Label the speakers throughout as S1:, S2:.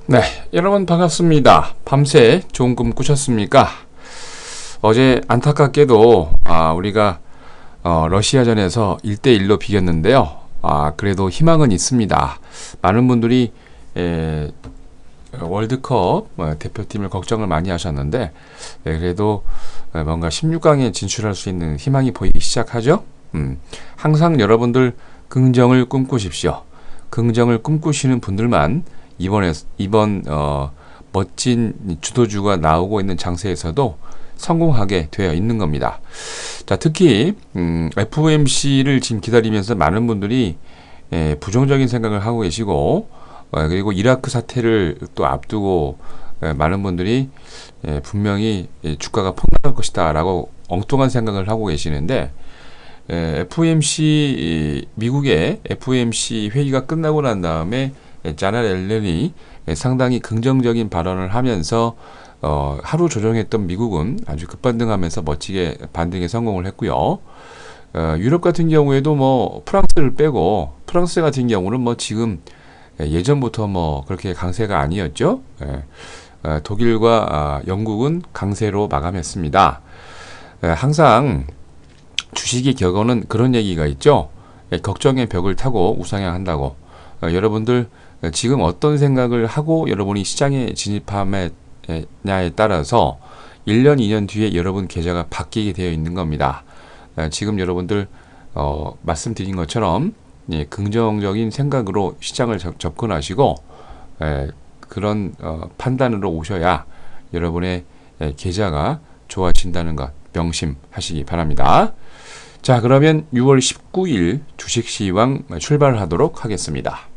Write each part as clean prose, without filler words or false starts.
S1: 네, 여러분 반갑습니다. 밤새 좋은 꿈 꾸셨습니까? 어제 안타깝게도 우리가 러시아전에서 1대1로 비겼는데요. 그래도 희망은 있습니다. 많은 분들이 월드컵 대표팀을 걱정을 많이 하셨는데 그래도 뭔가 16강에 진출할 수 있는 희망이 보이기 시작하죠. 항상 여러분들 긍정을 꿈꾸십시오. 긍정을 꿈꾸시는 분들만 이번 멋진 주도주가 나오고 있는 장세에서도 성공하게 되어 있는 겁니다. 자, 특히 FOMC를 지금 기다리면서 많은 분들이 부정적인 생각을 하고 계시고 그리고 이라크 사태를 또 앞두고 많은 분들이 분명히 주가가 폭락할 것이다 라고 엉뚱한 생각을 하고 계시는데 미국의 FOMC 회의가 끝나고 난 다음에 자넷 옐런이 상당히 긍정적인 발언을 하면서 하루 조정했던 미국은 아주 급반등하면서 멋지게 반등에 성공을 했고요. 유럽 같은 경우에도 뭐 프랑스를 빼고 프랑스 같은 경우는 뭐 지금 예전부터 뭐 그렇게 강세가 아니었죠. 독일과 영국은 강세로 마감했습니다. 항상 주식의 격언은 그런 얘기가 있죠. 걱정의 벽을 타고 우상향한다고. 여러분들 지금 어떤 생각을 하고 여러분이 시장에 진입하냐에 따라서 1년, 2년 뒤에 여러분 계좌가 바뀌게 되어 있는 겁니다. 지금 여러분들 말씀드린 것처럼 긍정적인 생각으로 시장을 접근하시고 그런 판단으로 오셔야 여러분의 계좌가 좋아진다는 것 명심하시기 바랍니다. 자, 그러면 6월 19일 주식시황 출발하도록 하겠습니다.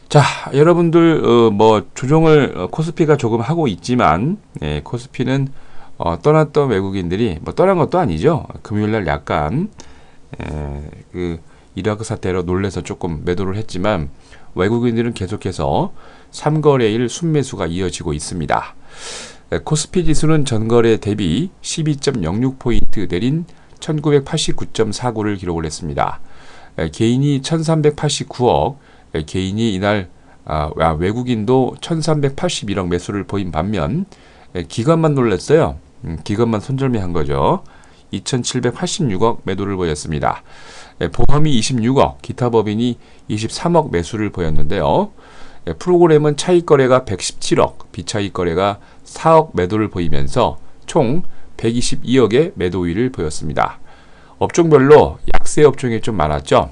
S1: 자, 여러분들 뭐 조정을 코스피가 조금 하고 있지만 코스피는 떠났던 외국인들이 뭐 떠난 것도 아니죠. 금요일날 약간 그 이라크 사태로 놀래서 조금 매도를 했지만 외국인들은 계속해서 3거래일 순매수가 이어지고 있습니다. 코스피 지수는 전거래 대비 12.06포인트 내린 1989.49를 기록을 했습니다. 개인이 1389억, 개인이 이날 외국인도 1381억 매수를 보인 반면 기관만 놀랐어요. 기관만 손절매한 거죠. 2786억 매도를 보였습니다. 보험이 26억, 기타 법인이 23억 매수를 보였는데요. 프로그램은 차익거래가 117억, 비차익거래가 4억 매도를 보이면서 총 122억의 매도 우위를 보였습니다. 업종별로 약세 업종이 좀 많았죠.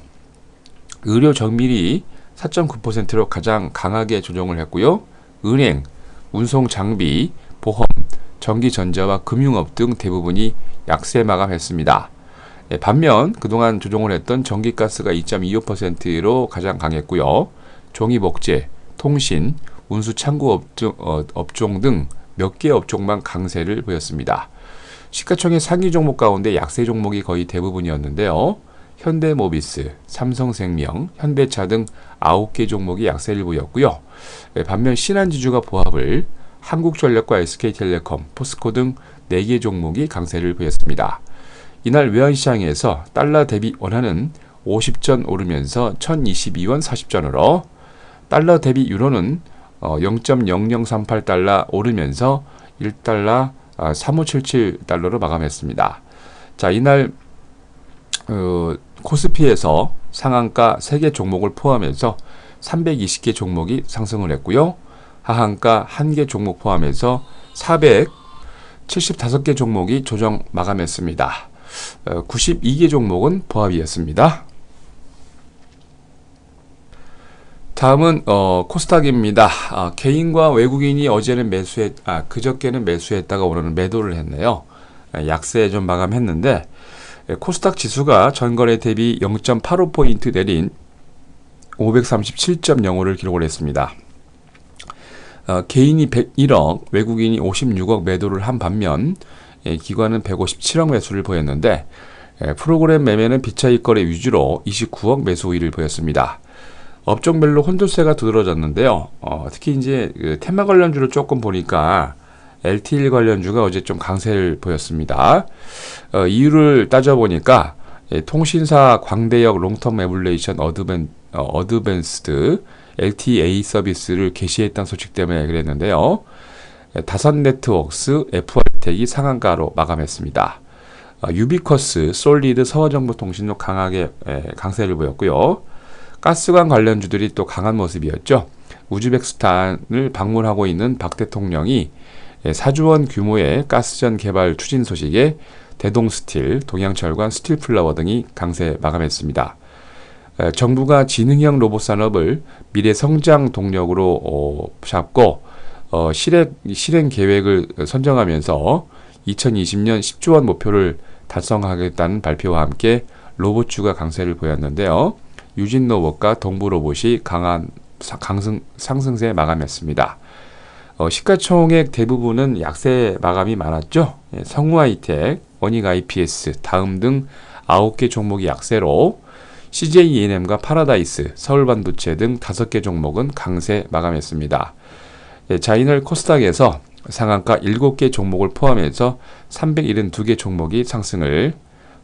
S1: 의료 정밀이 4.9%로 가장 강하게 조정을 했고요. 은행, 운송 장비, 보험, 전기전자와 금융업 등 대부분이 약세 마감했습니다. 반면 그동안 조정을 했던 전기가스가 2.25%로 가장 강했고요. 종이복제, 통신, 운수창고 업종 등 몇 개 업종만 강세를 보였습니다. 시가총액 상위 종목 가운데 약세 종목이 거의 대부분이었는데요. 현대모비스, 삼성생명, 현대차 등 9개 종목이 약세를 보였고요. 반면 신한지주가 보합을 한국전력과 SK텔레콤, 포스코 등 4개 종목이 강세를 보였습니다. 이날 외환시장에서 달러 대비 원화는 50전 오르면서 1022원 40전으로 달러 대비 유로는 0.0038달러 오르면서 1달러 3577달러로 마감했습니다. 자, 이날 코스피에서 상한가 3개 종목을 포함해서 320개 종목이 상승을 했고요. 하한가 1개 종목 포함해서 475개 종목이 조정 마감했습니다. 92개 종목은 보합이었습니다. 다음은 코스닥입니다. 개인과 외국인이 어제는 그저께는 매수했다가 오늘은 매도를 했네요. 약세 좀 마감했는데 코스닥 지수가 전거래 대비 0.85포인트 내린 537.05를 기록을 했습니다. 개인이 101억, 외국인이 56억 매도를 한 반면 기관은 157억 매수를 보였는데 프로그램 매매는 비차익 거래 위주로 29억 매수 우위를 보였습니다. 업종별로 혼조세가 두드러졌는데요. 특히 이제 테마 관련주를 조금 보니까 LTL 관련주가 어제 좀 강세를 보였습니다. 이유를 따져보니까 통신사 광대역 롱텀 에뮬레이션 어드밴스드 LTA 서비스를 개시했다는 소식 때문에 그랬는데요. 다선 네트워크스, FR텍이 상한가로 마감했습니다. 유비쿼스, 솔리드, 서울정보통신도 강하게 강세를 보였고요. 가스관 관련주들이 또 강한 모습이었죠. 우즈베키스탄을 방문하고 있는 박 대통령이 4조 원 규모의 가스전 개발 추진 소식에 대동스틸, 동양철관, 스틸플라워 등이 강세 마감했습니다. 정부가 지능형 로봇 산업을 미래 성장 동력으로 잡고 실행 계획을 선정하면서 2020년 10조 원 목표를 달성하겠다는 발표와 함께 로봇주가 강세를 보였는데요. 유진로봇과 동부로봇이 강한 상승세 마감했습니다. 시가총액 대부분은 약세 마감이 많았죠. 성우하이텍, 원익IPS, 다음 등 9개 종목이 약세로 CJENM과 파라다이스, 서울반도체 등 5개 종목은 강세 마감했습니다. 자이널 코스닥에서 상한가 7개 종목을 포함해서 372개 종목이 상승을,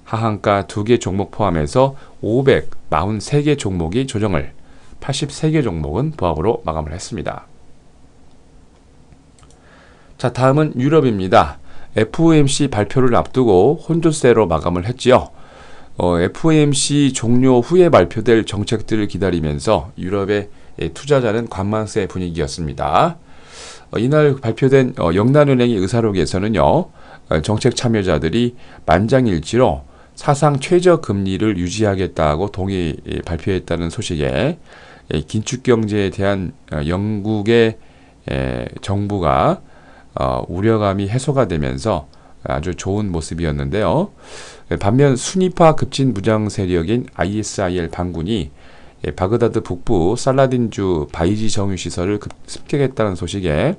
S1: 하한가 2개 종목 포함해서 543개 종목이 조정을, 83개 종목은 보합으로 마감을 했습니다. 자, 다음은 유럽입니다. FOMC 발표를 앞두고 혼조세로 마감을 했지요. FOMC 종료 후에 발표될 정책들을 기다리면서 유럽의 투자자는 관망세 분위기였습니다. 이날 발표된 영란은행의 의사록에서는요, 정책 참여자들이 만장일치로 사상 최저 금리를 유지하겠다고 동의 발표했다는 소식에 긴축 경제에 대한 영국의 정부가 우려감이 해소가 되면서 아주 좋은 모습이었는데요. 반면 순위파 급진 무장 세력인 ISIL 반군이 바그다드 북부 살라딘주 바이지 정유 시설을 습격했다는 소식에,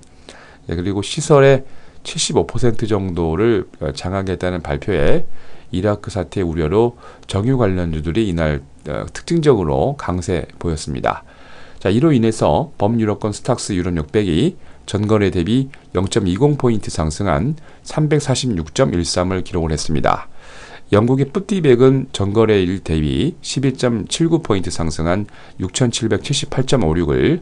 S1: 그리고 시설의 75% 정도를 장악했다는 발표에 이라크 사태 우려로 정유 관련주들이 이날 특징적으로 강세 보였습니다. 자, 이로 인해서 범유럽권 스탁스 유럽 600이 전거래 대비 0.20포인트 상승한 346.13을 기록을 했습니다. 영국의 푸티백은 전거래일 대비 11.79포인트 상승한 6,778.56을,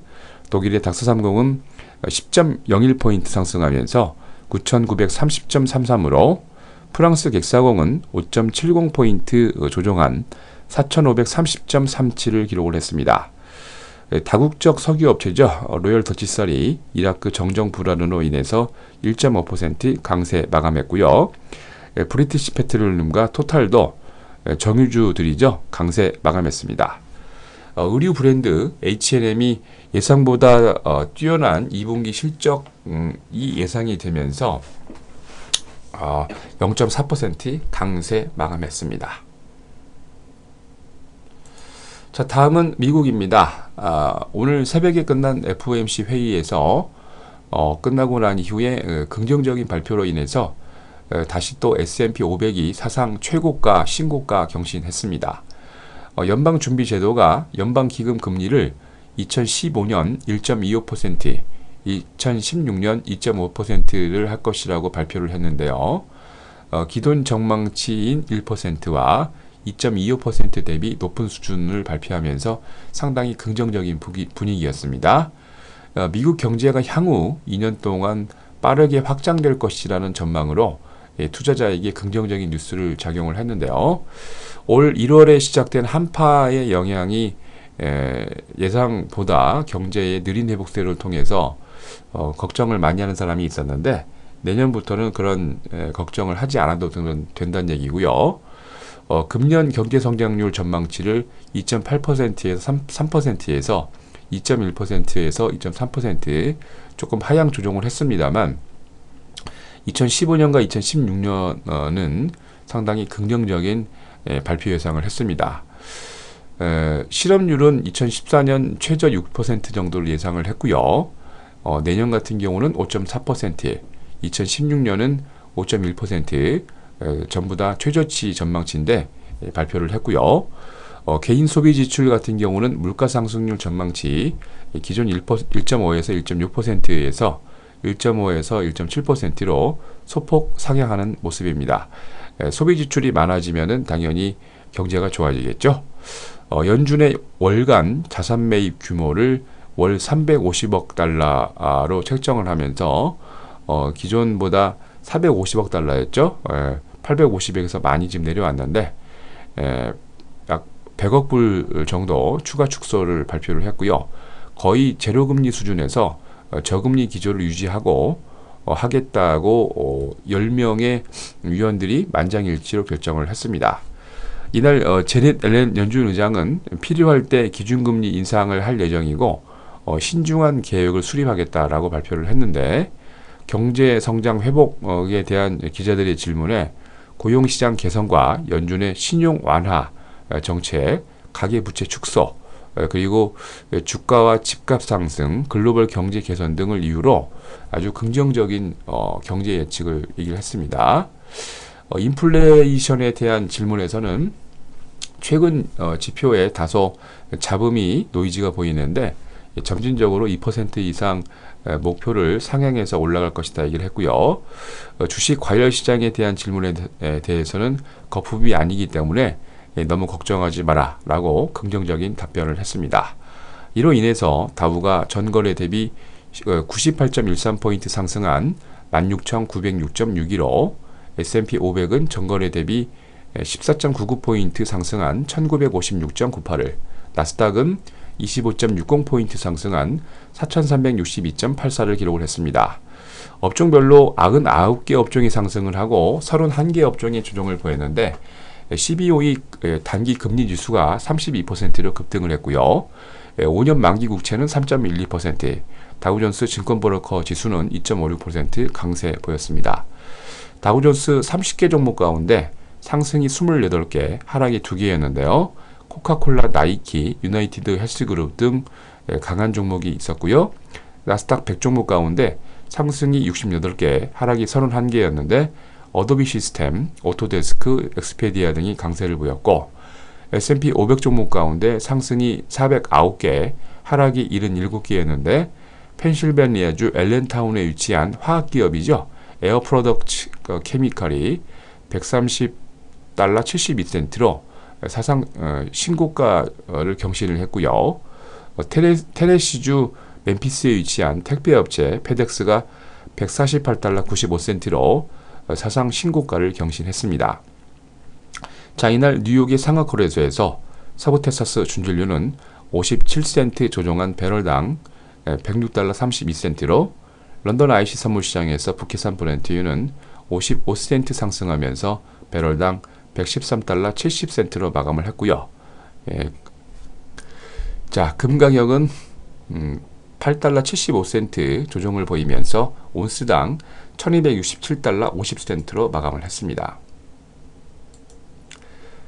S1: 독일의 닥스30은 10.01포인트 상승하면서 9,930.33으로, 프랑스 객사공은 5.70포인트 조정한 4,530.37을 기록을 했습니다. 다국적 석유업체죠. 로열 더치설이 이라크 정정 불안으로 인해서 1.5% 강세 마감했고요. 브리티시 페트롤륨과 토탈도 정유주들이죠. 강세 마감했습니다. 의류 브랜드 H&M이 예상보다 뛰어난 2분기 실적이 예상이 되면서 0.4% 강세 마감했습니다. 자, 다음은 미국입니다. 오늘 새벽에 끝난 FOMC 회의에서 끝나고 난 이후에 긍정적인 발표로 인해서 다시 또 S&P 500이 사상 최고가 신고가 경신했습니다. 연방준비제도가 연방기금 금리를 2015년 1.25%, 2016년 2.5%를 할 것이라고 발표를 했는데요. 기존 전망치인 1%와 2.25% 대비 높은 수준을 발표하면서 상당히 긍정적인 분위기였습니다. 미국 경제가 향후 2년 동안 빠르게 확장될 것이라는 전망으로 투자자에게 긍정적인 뉴스를 작용을 했는데요. 올 1월에 시작된 한파의 영향이 예상보다 경제의 느린 회복세를 통해서 걱정을 많이 하는 사람이 있었는데, 내년부터는 그런 걱정을 하지 않아도 된다는 얘기고요. 금년 경제성장률 전망치를 2.8%에서 3%에서 2.1%에서 2.3% 조금 하향 조정을 했습니다만, 2015년과 2016년은 상당히 긍정적인 발표 예상을 했습니다. 실업률은 2014년 최저 6% 정도를 예상을 했고요. 내년 같은 경우는 5.4%, 2016년은 5.1%, 전부 다 최저치 전망치인데 발표를 했고요. 개인 소비 지출 같은 경우는 물가 상승률 전망치 기존 1.5에서 1.6%에서 1.5에서 1.7%로 소폭 상향하는 모습입니다. 소비 지출이 많아지면은 당연히 경제가 좋아지겠죠. 연준의 월간 자산 매입 규모를 월 350억 달러로 책정을 하면서 기존보다 450억 달러였죠. 850억에서 많이 지금 내려왔는데 약 100억 불 정도 추가 축소를 발표를 했고요. 거의 제로금리 수준에서 저금리 기조를 유지하고 하겠다고 10명의 위원들이 만장일치로 결정을 했습니다. 이날 제넷 옐런 연준 의장은 필요할 때 기준금리 인상을 할 예정이고 신중한 계획을 수립하겠다라고 발표를 했는데, 경제 성장 회복에 대한 기자들의 질문에 고용시장 개선과 연준의 신용 완화 정책, 가계부채 축소, 그리고 주가와 집값 상승, 글로벌 경제 개선 등을 이유로 아주 긍정적인 경제 예측을 얘기를 했습니다. 인플레이션에 대한 질문에서는 최근 지표에 다소 잡음이 노이즈가 보이는데 점진적으로 2% 이상 목표를 상향해서 올라갈 것이다 얘기를 했고요. 주식 과열 시장에 대한 질문에 대해서는 거품이 아니기 때문에 너무 걱정하지 마라 라고 긍정적인 답변을 했습니다. 이로 인해서 다우가 전거래 대비 98.13포인트 상승한 16,906.61로, S&P 500은 전거래 대비 14.99포인트 상승한 1956.98을, 나스닥은 25.60포인트 상승한 4362.84를 기록을 했습니다. 업종별로 99개 업종이 상승을 하고 31개 업종이 조정을 보였는데, CBOE 단기 금리 지수가 32%로 급등을 했고요. 5년 만기 국채는 3.12%, 다우존스 증권브로커 지수는 2.56% 강세 보였습니다. 다우존스 30개 종목 가운데 상승이 28개, 하락이 2개였는데요. 코카콜라, 나이키, 유나이티드 헬스그룹 등 강한 종목이 있었고요. 나스닥 100 종목 가운데 상승이 68개, 하락이 31개였는데 어도비 시스템, 오토데스크, 엑스페디아 등이 강세를 보였고, S&P 500 종목 가운데 상승이 409개, 하락이 77개였는데 펜실베니아주 엘렌타운에 위치한 화학기업이죠. 에어 프로덕트 케미칼이 130달러 72센트로 사상 신고가를 경신을 했고요. 테네시주 멤피스에 위치한 택배업체 페덱스가 148달러 95센트로 사상 신고가를 경신했습니다. 자, 이날 뉴욕의 상하거래소에서 서부 텍사스 준진료는 57센트 조정한 배럴당 106달러 32센트로, 런던 IC 선물시장에서 북해산 브렌트유는 55센트 상승하면서 배럴당 113달러 70센트로 마감을 했고요. 자, 금 가격은 8달러 75센트 조정을 보이면서 온스당 1267달러 50센트로 마감을 했습니다.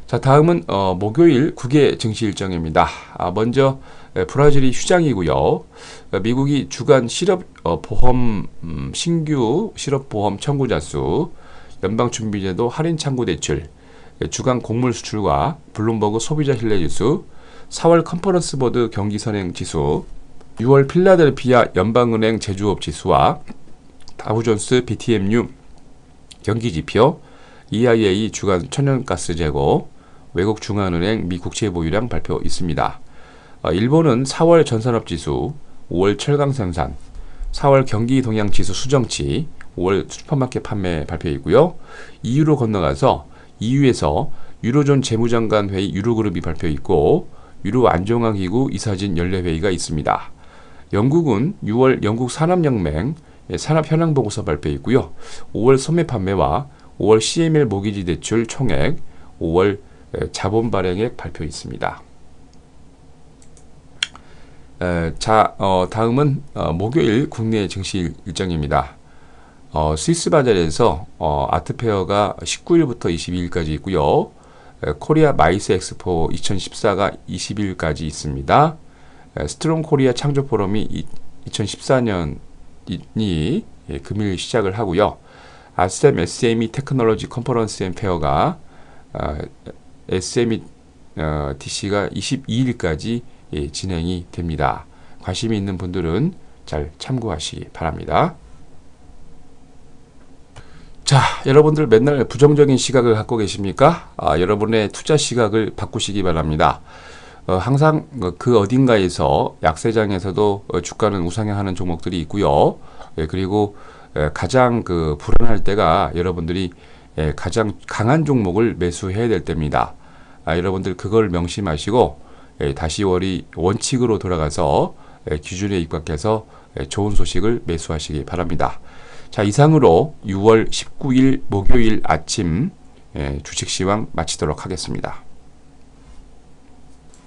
S1: 자, 다음은 목요일 국외 증시 일정입니다. 먼저 브라질이 휴장이고요. 미국이 주간 실업보험 신규 실업보험 청구자 수, 연방준비제도 할인 창구 대출, 주간 곡물 수출과 블룸버그 소비자 신뢰지수, 4월 컨퍼런스 보드 경기 선행 지수, 6월 필라델피아 연방은행 제조업 지수와 다우존스 BTMU 경기 지표, EIA 주간 천연가스 재고, 외국 중앙은행 미 국채 보유량 발표 있습니다. 일본은 4월 전산업 지수, 5월 철강 생산, 4월 경기 동향 지수 수정치, 5월 슈퍼마켓 판매 발표 있고요. EU로 건너가서 EU에서 유로존 재무장관 회의 유로그룹이 발표 있고, 유로 안정화기구 이사진 연례회의가 있습니다. 영국은 6월 영국 산업연맹 산업 현황 보고서 발표 있고요. 5월 소매 판매와 5월 CML 모기지 대출 총액, 5월 자본 발행액 발표 있습니다. 자, 다음은 목요일 국내 증시 일정입니다. 스위스 바젤에서 아트페어가 19일부터 22일까지 있고요. 코리아 마이스 엑스포 2014가 20일까지 있습니다. 스트롱 코리아 창조 포럼이 2014년이 금일 시작을 하고요. 아셈 SME 테크놀로지 컨퍼런스 앤 페어가 SME DC가 22일까지 진행이 됩니다. 관심이 있는 분들은 잘 참고하시기 바랍니다. 자, 여러분들 맨날 부정적인 시각을 갖고 계십니까? 여러분의 투자 시각을 바꾸시기 바랍니다. 항상 그 어딘가에서 약세장에서도 주가는 우상향하는 종목들이 있고요. 그리고 가장 불안할 때가 여러분들이 가장 강한 종목을 매수해야 될 때입니다. 여러분들 그걸 명심하시고 다시 원칙으로 돌아가서 기준에 입각해서 좋은 소식을 매수하시기 바랍니다. 자, 이상으로 6월 19일 목요일 아침 주식시황 마치도록 하겠습니다.